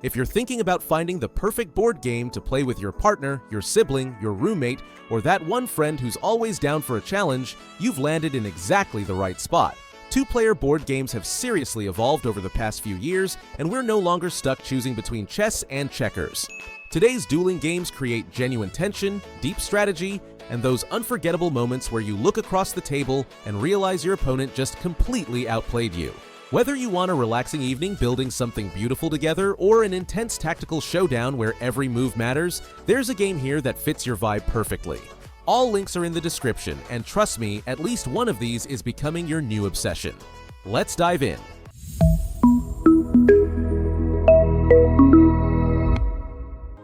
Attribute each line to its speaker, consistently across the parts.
Speaker 1: If you're thinking about finding the perfect board game to play with your partner, your sibling, your roommate, or that one friend who's always down for a challenge, you've landed in exactly the right spot. Two-player board games have seriously evolved over the past few years, and we're no longer stuck choosing between chess and checkers. Today's dueling games create genuine tension, deep strategy, and those unforgettable moments where you look across the table and realize your opponent just completely outplayed you. Whether you want a relaxing evening building something beautiful together or an intense tactical showdown where every move matters, there's a game here that fits your vibe perfectly. All links are in the description, and trust me, at least one of these is becoming your new obsession. Let's dive in.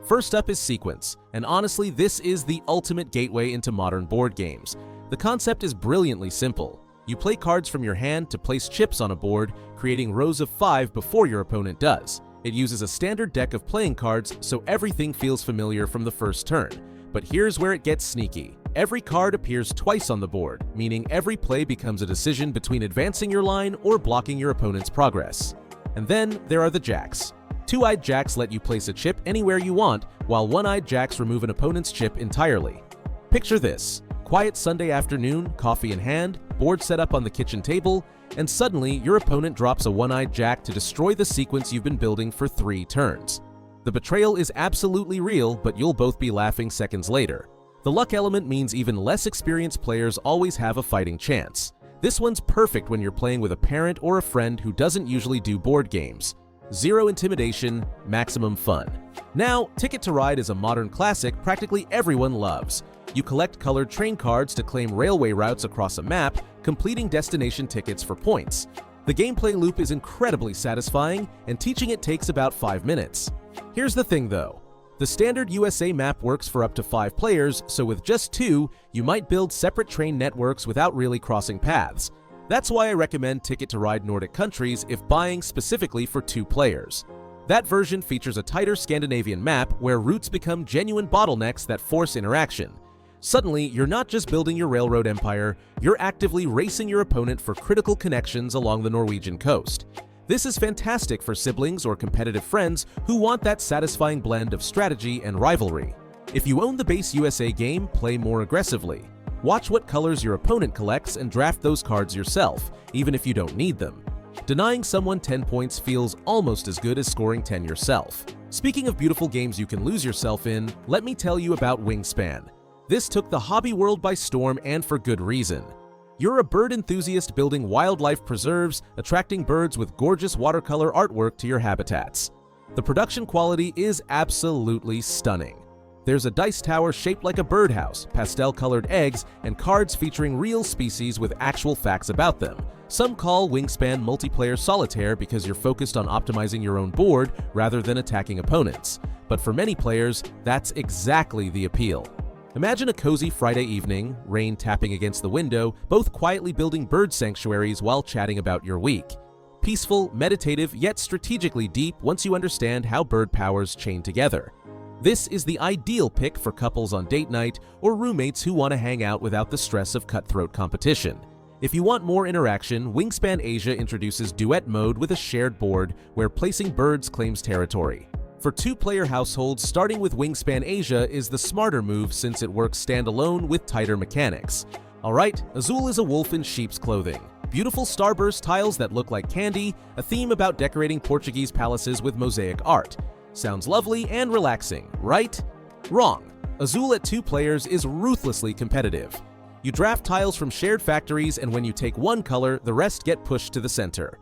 Speaker 1: First up is Sequence, and honestly, this is the ultimate gateway into modern board games. The concept is brilliantly simple. You play cards from your hand to place chips on a board, creating rows of 5 before your opponent does. It uses a standard deck of playing cards, so everything feels familiar from the first turn. But here's where it gets sneaky. Every card appears twice on the board, meaning every play becomes a decision between advancing your line or blocking your opponent's progress. And then there are the jacks. Two-eyed jacks let you place a chip anywhere you want, while one-eyed jacks remove an opponent's chip entirely. Picture this: quiet Sunday afternoon, coffee in hand, board set up on the kitchen table, and suddenly your opponent drops a one-eyed jack to destroy the sequence you've been building for 3 turns. The betrayal is absolutely real, but you'll both be laughing seconds later. The luck element means even less experienced players always have a fighting chance. This one's perfect when you're playing with a parent or a friend who doesn't usually do board games. Zero intimidation, maximum fun. Now, Ticket to Ride is a modern classic practically everyone loves. You collect colored train cards to claim railway routes across a map, completing destination tickets for points. The gameplay loop is incredibly satisfying, and teaching it takes about 5 minutes. Here's the thing though. The standard USA map works for up to 5 players, so with just 2, you might build separate train networks without really crossing paths. That's why I recommend Ticket to Ride Nordic countries if buying specifically for 2 players. That version features a tighter Scandinavian map where routes become genuine bottlenecks that force interaction. Suddenly, you're not just building your railroad empire, you're actively racing your opponent for critical connections along the Norwegian coast. This is fantastic for siblings or competitive friends who want that satisfying blend of strategy and rivalry. If you own the base USA game, play more aggressively. Watch what colors your opponent collects and draft those cards yourself, even if you don't need them. Denying someone 10 points feels almost as good as scoring 10 yourself. Speaking of beautiful games you can lose yourself in, let me tell you about Wingspan. This took the hobby world by storm, and for good reason. You're a bird enthusiast building wildlife preserves, attracting birds with gorgeous watercolor artwork to your habitats. The production quality is absolutely stunning. There's a dice tower shaped like a birdhouse, pastel-colored eggs, and cards featuring real species with actual facts about them. Some call Wingspan multiplayer solitaire because you're focused on optimizing your own board rather than attacking opponents. But for many players, that's exactly the appeal. Imagine a cozy Friday evening, rain tapping against the window, both quietly building bird sanctuaries while chatting about your week. Peaceful, meditative, yet strategically deep once you understand how bird powers chain together. This is the ideal pick for couples on date night or roommates who want to hang out without the stress of cutthroat competition. If you want more interaction, Wingspan Asia introduces duet mode with a shared board where placing birds claims territory. For 2-player households, starting with Wingspan Asia is the smarter move since it works standalone with tighter mechanics. Alright, Azul is a wolf in sheep's clothing. Beautiful starburst tiles that look like candy, a theme about decorating Portuguese palaces with mosaic art. Sounds lovely and relaxing, right? Wrong. Azul at 2 players is ruthlessly competitive. You draft tiles from shared factories, and when you take one color, the rest get pushed to the center.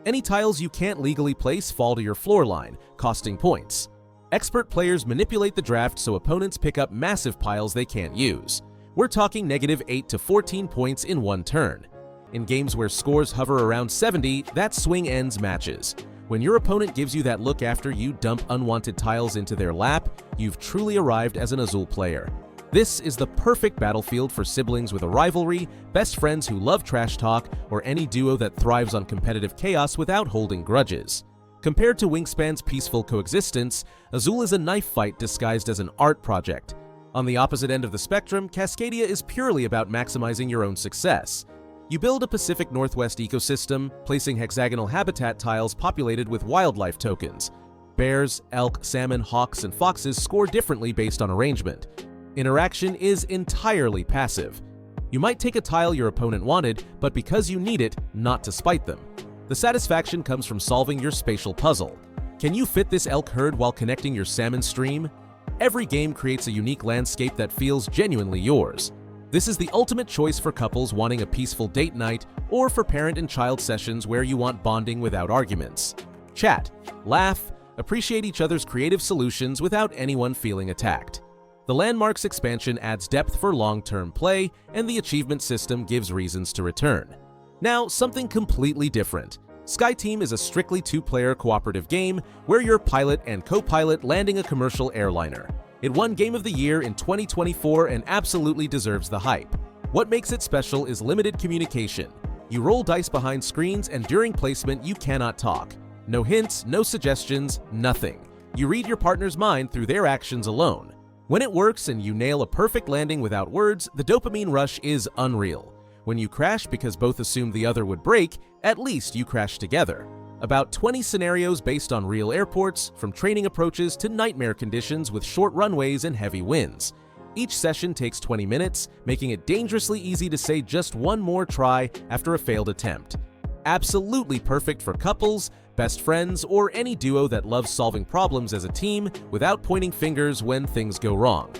Speaker 1: Any tiles you can't legally place fall to your floor line, costing points. Expert players manipulate the draft so opponents pick up massive piles they can't use. We're talking -8 to 14 points in one turn. In games where scores hover around 70, that swing ends matches. When your opponent gives you that look after you dump unwanted tiles into their lap, you've truly arrived as an Azul player. This is the perfect battlefield for siblings with a rivalry, best friends who love trash talk, or any duo that thrives on competitive chaos without holding grudges. Compared to Wingspan's peaceful coexistence, Azul is a knife fight disguised as an art project. On the opposite end of the spectrum, Cascadia is purely about maximizing your own success. You build a Pacific Northwest ecosystem, placing hexagonal habitat tiles populated with wildlife tokens. Bears, elk, salmon, hawks, and foxes score differently based on arrangement. Interaction is entirely passive. You might take a tile your opponent wanted, but because you need it, not to spite them. The satisfaction comes from solving your spatial puzzle. Can you fit this elk herd while connecting your salmon stream? Every game creates a unique landscape that feels genuinely yours. This is the ultimate choice for couples wanting a peaceful date night or for parent and child sessions where you want bonding without arguments. Chat, laugh, appreciate each other's creative solutions without anyone feeling attacked. The Landmarks expansion adds depth for long-term play, and the achievement system gives reasons to return. Now, something completely different. SkyTeam is a strictly two-player cooperative game where you're pilot and co-pilot landing a commercial airliner. It won Game of the Year in 2024 and absolutely deserves the hype. What makes it special is limited communication. You roll dice behind screens, and during placement you cannot talk. No hints, no suggestions, nothing. You read your partner's mind through their actions alone. When it works and you nail a perfect landing without words, the dopamine rush is unreal. When you crash because both assumed the other would break, at least you crash together. About 20 scenarios based on real airports, from training approaches to nightmare conditions with short runways and heavy winds. Each session takes 20 minutes, making it dangerously easy to say just one more try after a failed attempt. Absolutely perfect for couples, best friends, or any duo that loves solving problems as a team without pointing fingers when things go wrong.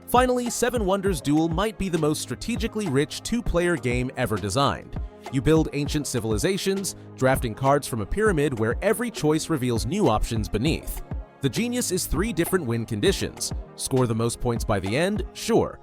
Speaker 1: Finally, Seven Wonders Duel might be the most strategically rich two-player game ever designed. You build ancient civilizations, drafting cards from a pyramid where every choice reveals new options beneath. The genius is 3 different win conditions. Score the most points by the end, sure,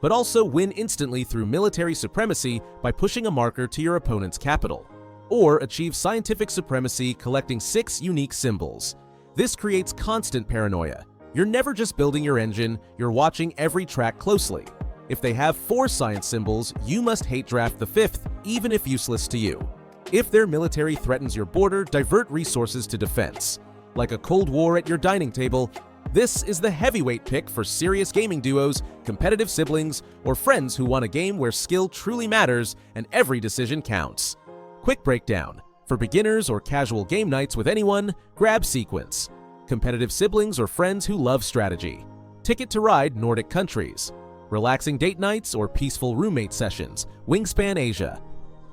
Speaker 1: but also win instantly through military supremacy by pushing a marker to your opponent's capital. Or achieve scientific supremacy collecting 6 unique symbols. This creates constant paranoia. You're never just building your engine, you're watching every track closely. If they have 4 science symbols, you must hate draft the 5th, even if useless to you. If their military threatens your border, divert resources to defense. Like a Cold War at your dining table, this is the heavyweight pick for serious gaming duos, competitive siblings, or friends who want a game where skill truly matters and every decision counts. Quick breakdown. For beginners or casual game nights with anyone, grab Sequence. Competitive siblings or friends who love strategy. Ticket to Ride Nordic countries. Relaxing date nights or peaceful roommate sessions, Wingspan Asia.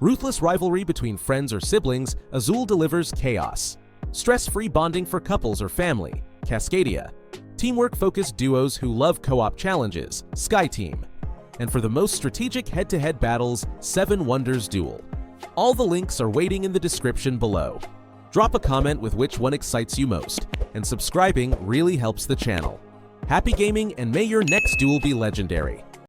Speaker 1: Ruthless rivalry between friends or siblings, Azul delivers chaos. Stress-free bonding for couples or family, Cascadia. Teamwork-focused duos who love co-op challenges, SkyTeam. And for the most strategic head-to-head battles, Seven Wonders Duel. All the links are waiting in the description below. Drop a comment with which one excites you most, and subscribing really helps the channel. Happy gaming, and may your next duel be legendary.